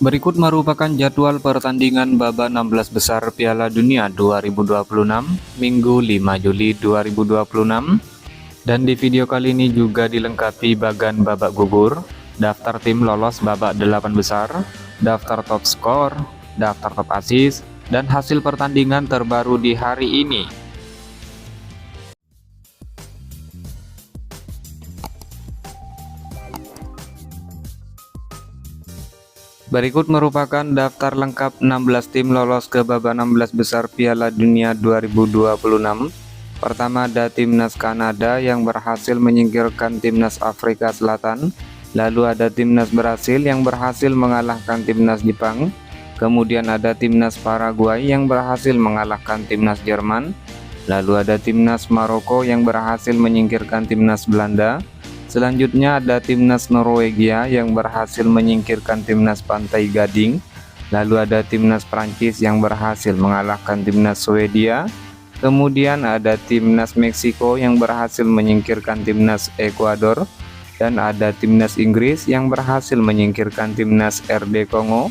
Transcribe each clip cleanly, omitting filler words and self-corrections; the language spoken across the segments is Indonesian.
Berikut merupakan jadwal pertandingan babak 16 besar Piala Dunia 2026 Minggu 5 Juli 2026. Dan di video kali ini juga dilengkapi bagan babak gugur, daftar tim lolos babak 8 besar, daftar top skor, daftar top assist, dan hasil pertandingan terbaru di hari ini. Berikut merupakan daftar lengkap 16 tim lolos ke babak 16 besar Piala Dunia 2026. Pertama ada timnas Kanada yang berhasil menyingkirkan timnas Afrika Selatan. Lalu ada timnas Brasil yang berhasil mengalahkan timnas Jepang. Kemudian ada timnas Paraguay yang berhasil mengalahkan timnas Jerman. Lalu ada timnas Maroko yang berhasil menyingkirkan timnas Belanda. Selanjutnya ada timnas Norwegia yang berhasil menyingkirkan timnas Pantai Gading. Lalu ada timnas Prancis yang berhasil mengalahkan timnas Swedia. Kemudian ada timnas Meksiko yang berhasil menyingkirkan timnas Ekuador. Dan ada timnas Inggris yang berhasil menyingkirkan timnas RD Kongo.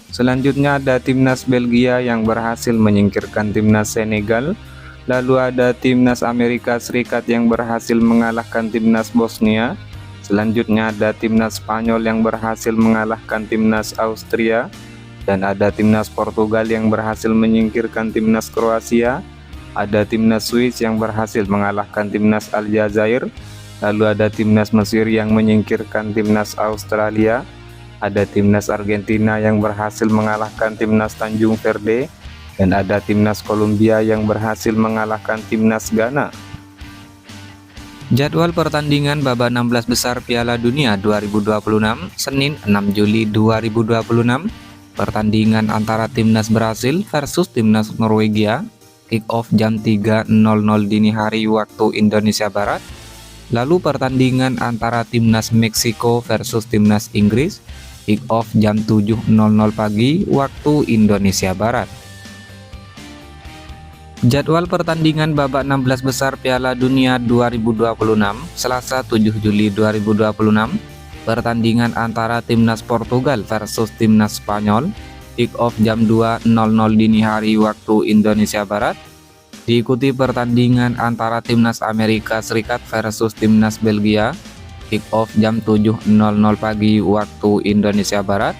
Selanjutnya ada timnas Belgia yang berhasil menyingkirkan timnas Senegal. Lalu ada timnas Amerika Serikat yang berhasil mengalahkan timnas Bosnia. Selanjutnya ada timnas Spanyol yang berhasil mengalahkan timnas Austria. Dan ada timnas Portugal yang berhasil menyingkirkan timnas Kroasia. Ada timnas Swiss yang berhasil mengalahkan timnas Aljazair. Lalu ada timnas Mesir yang menyingkirkan timnas Australia. Ada timnas Argentina yang berhasil mengalahkan timnas Tanjung Verde. Dan ada timnas Kolombia yang berhasil mengalahkan timnas Ghana. Jadwal pertandingan babak 16 besar Piala Dunia 2026 Senin 6 Juli 2026. Pertandingan antara timnas Brasil versus timnas Norwegia. Kick off jam 3.00 dini hari waktu Indonesia Barat. Lalu pertandingan antara timnas Meksiko versus timnas Inggris. Kick off jam 7.00 pagi waktu Indonesia Barat. Jadwal pertandingan babak 16 besar Piala Dunia 2026 Selasa 7 Juli 2026. Pertandingan antara timnas Portugal versus timnas Spanyol. Kick off jam 2.00 dini hari waktu Indonesia Barat. Diikuti pertandingan antara timnas Amerika Serikat versus timnas Belgia. Kick off jam 7.00 pagi waktu Indonesia Barat.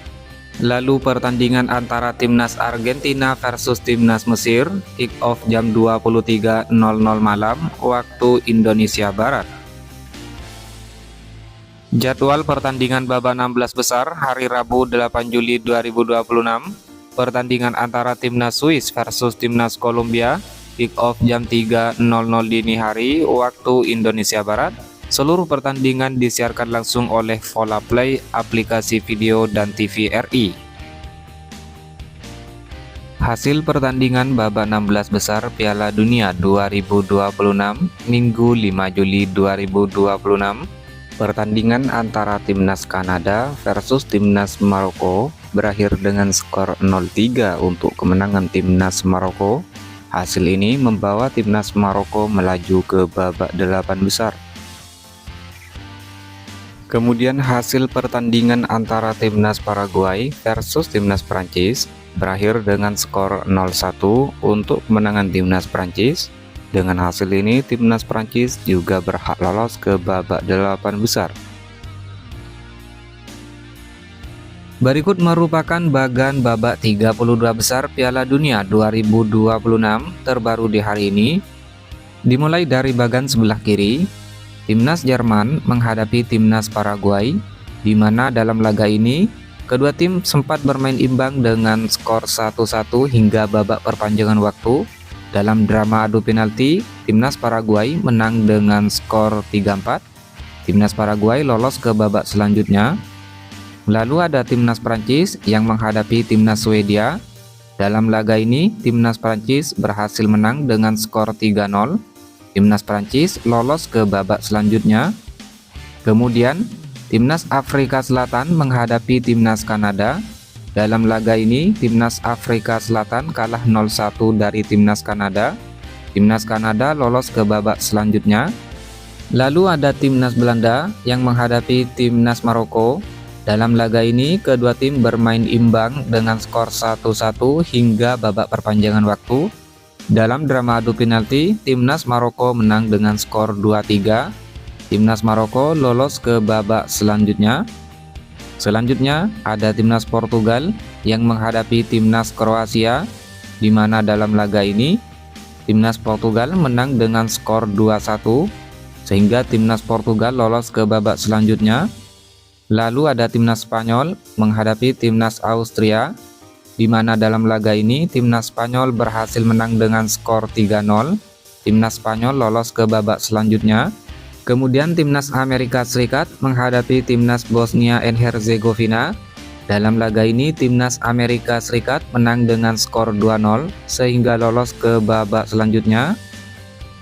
Lalu pertandingan antara timnas Argentina versus timnas Mesir. Kick off jam 23.00 malam waktu Indonesia Barat. Jadwal pertandingan babak 16 besar hari Rabu 8 Juli 2026. Pertandingan antara timnas Swiss versus timnas Kolombia. Kick off jam 3.00 dini hari waktu Indonesia Barat. Seluruh pertandingan disiarkan langsung oleh Volaplay, aplikasi video dan TV RI. Hasil pertandingan babak 16 besar Piala Dunia 2026 Minggu 5 Juli 2026. Pertandingan antara timnas Kanada versus timnas Maroko berakhir dengan skor 0-3 untuk kemenangan timnas Maroko. Hasil ini membawa timnas Maroko melaju ke babak 8 besar. Kemudian hasil pertandingan antara timnas Paraguay versus timnas Prancis berakhir dengan skor 0-1 untuk kemenangan timnas Prancis. Dengan hasil ini timnas Prancis juga berhak lolos ke babak 8 besar. Berikut merupakan bagan babak 32 besar Piala Dunia 2026 terbaru di hari ini. Dimulai dari bagan sebelah kiri. Timnas Jerman menghadapi timnas Paraguay, di mana dalam laga ini kedua tim sempat bermain imbang dengan skor 1-1 hingga babak perpanjangan waktu. Dalam drama adu penalti, timnas Paraguay menang dengan skor 3-4. Timnas Paraguay lolos ke babak selanjutnya. Lalu ada timnas Prancis yang menghadapi timnas Swedia. Dalam laga ini, timnas Prancis berhasil menang dengan skor 3-0. Timnas Prancis lolos ke babak selanjutnya. Kemudian, timnas Afrika Selatan menghadapi timnas Kanada. Dalam laga ini, timnas Afrika Selatan kalah 0-1 dari timnas Kanada. Timnas Kanada lolos ke babak selanjutnya. Lalu ada timnas Belanda yang menghadapi timnas Maroko. Dalam laga ini, kedua tim bermain imbang dengan skor 1-1 hingga babak perpanjangan waktu. Dalam drama adu penalti, timnas Maroko menang dengan skor 2-3. Timnas Maroko lolos ke babak selanjutnya. Selanjutnya, ada timnas Portugal yang menghadapi timnas Kroasia, di mana dalam laga ini, timnas Portugal menang dengan skor 2-1, sehingga timnas Portugal lolos ke babak selanjutnya. Lalu ada timnas Spanyol menghadapi timnas Austria, di mana dalam laga ini timnas Spanyol berhasil menang dengan skor 3-0. Timnas Spanyol lolos ke babak selanjutnya. Kemudian timnas Amerika Serikat menghadapi timnas Bosnia and Herzegovina. Dalam laga ini timnas Amerika Serikat menang dengan skor 2-0 sehingga lolos ke babak selanjutnya.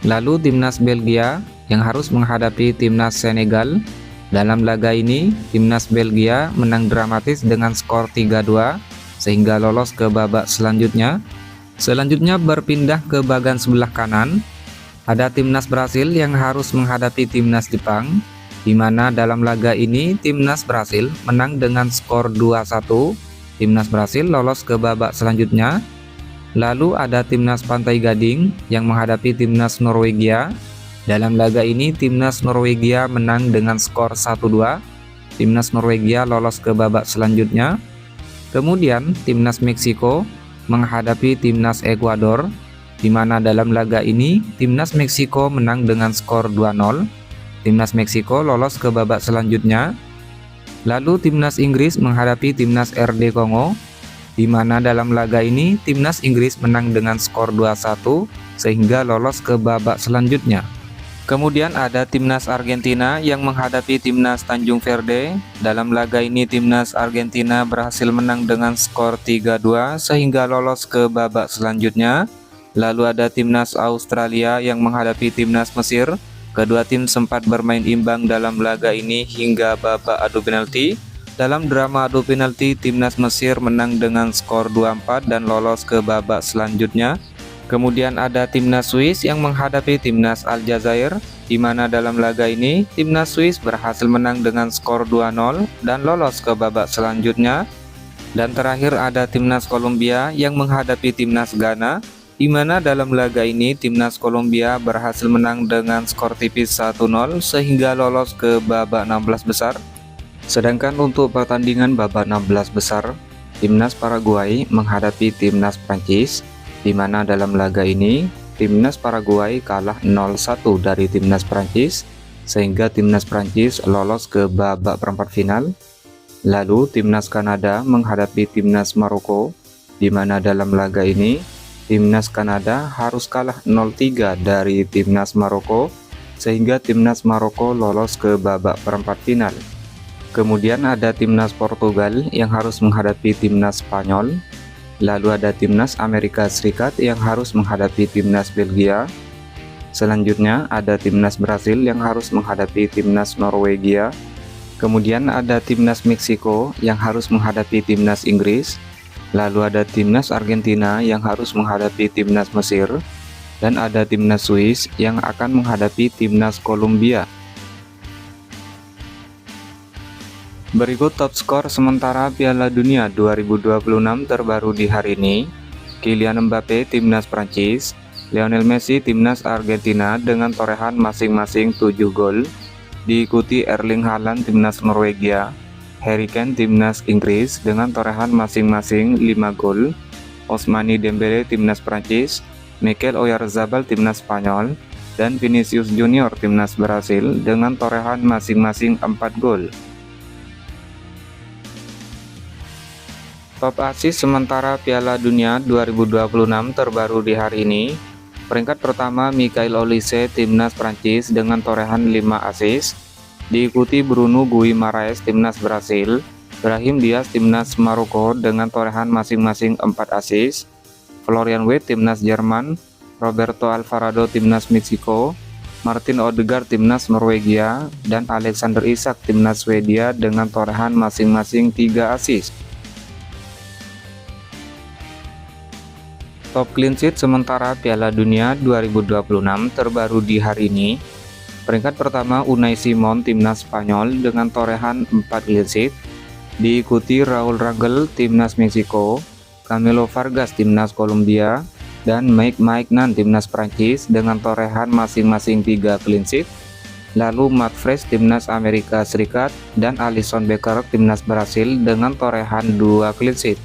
Lalu timnas Belgia yang harus menghadapi timnas Senegal. Dalam laga ini, timnas Belgia menang dramatis dengan skor 3-2 sehingga lolos ke babak selanjutnya. Selanjutnya berpindah ke bagian sebelah kanan. Ada timnas Brasil yang harus menghadapi timnas Jepang, di mana dalam laga ini timnas Brasil menang dengan skor 2-1. Timnas Brasil lolos ke babak selanjutnya. Lalu ada timnas Pantai Gading yang menghadapi timnas Norwegia. Dalam laga ini timnas Norwegia menang dengan skor 1-2. Timnas Norwegia lolos ke babak selanjutnya. Kemudian timnas Meksiko menghadapi timnas Ekuador, di mana dalam laga ini timnas Meksiko menang dengan skor 2-0. Timnas Meksiko lolos ke babak selanjutnya. Lalu timnas Inggris menghadapi timnas RD Kongo, di mana dalam laga ini timnas Inggris menang dengan skor 2-1 sehingga lolos ke babak selanjutnya. Kemudian ada timnas Argentina yang menghadapi timnas Tanjung Verde. Dalam laga ini timnas Argentina berhasil menang dengan skor 3-2 sehingga lolos ke babak selanjutnya. Lalu ada timnas Australia yang menghadapi timnas Mesir. Kedua tim sempat bermain imbang dalam laga ini hingga babak adu penalti. Dalam drama adu penalti, timnas Mesir menang dengan skor 2-4 dan lolos ke babak selanjutnya. Kemudian ada timnas Swiss yang menghadapi timnas Aljazair, di mana dalam laga ini timnas Swiss berhasil menang dengan skor 2-0 dan lolos ke babak selanjutnya. Dan terakhir ada timnas Kolombia yang menghadapi timnas Ghana, di mana dalam laga ini timnas Kolombia berhasil menang dengan skor tipis 1-0 sehingga lolos ke babak 16 besar. Sedangkan untuk pertandingan babak 16 besar, timnas Paraguay menghadapi timnas Prancis, di mana dalam laga ini timnas Paraguay kalah 0-1 dari timnas Prancis sehingga timnas Prancis lolos ke babak perempat final. Lalu timnas Kanada menghadapi timnas Maroko, di mana dalam laga ini timnas Kanada harus kalah 0-3 dari timnas Maroko sehingga timnas Maroko lolos ke babak perempat final. Kemudian ada timnas Portugal yang harus menghadapi timnas Spanyol. Lalu ada timnas Amerika Serikat yang harus menghadapi timnas Belgia. Selanjutnya ada timnas Brasil yang harus menghadapi timnas Norwegia. Kemudian ada timnas Meksiko yang harus menghadapi timnas Inggris. Lalu ada timnas Argentina yang harus menghadapi timnas Mesir. Dan ada timnas Swiss yang akan menghadapi timnas Kolombia. Berikut top skor sementara Piala Dunia 2026 terbaru di hari ini. Kylian Mbappe timnas Prancis, Lionel Messi timnas Argentina dengan torehan masing-masing 7 gol. Diikuti Erling Haaland timnas Norwegia, Harry Kane timnas Inggris dengan torehan masing-masing 5 gol. Ousmane Dembele timnas Prancis, Mikel Oyarzabal timnas Spanyol, dan Vinicius Junior timnas Brasil dengan torehan masing-masing 4 gol. Top assist sementara Piala Dunia 2026 terbaru di hari ini. Peringkat pertama Michael Olise timnas Prancis dengan torehan 5 assist. Diikuti Bruno Guimaraes timnas Brasil, Brahim Diaz timnas Maroko dengan torehan masing-masing 4 assist. Florian Wirtz timnas Jerman, Roberto Alvarado timnas Meksiko, Martin Odegaard timnas Norwegia, dan Alexander Isak timnas Swedia dengan torehan masing-masing 3 assist. Top clean sheet sementara Piala Dunia 2026 terbaru di hari ini. Peringkat pertama Unai Simon timnas Spanyol dengan torehan 4 clean sheet. Diikuti Raul Rangel timnas Meksiko, Camilo Vargas timnas Kolombia, dan Mike Maignan timnas Prancis dengan torehan masing-masing 3 clean sheet. Lalu Matt Fresh timnas Amerika Serikat dan Alisson Becker timnas Brasil dengan torehan 2 clean sheet.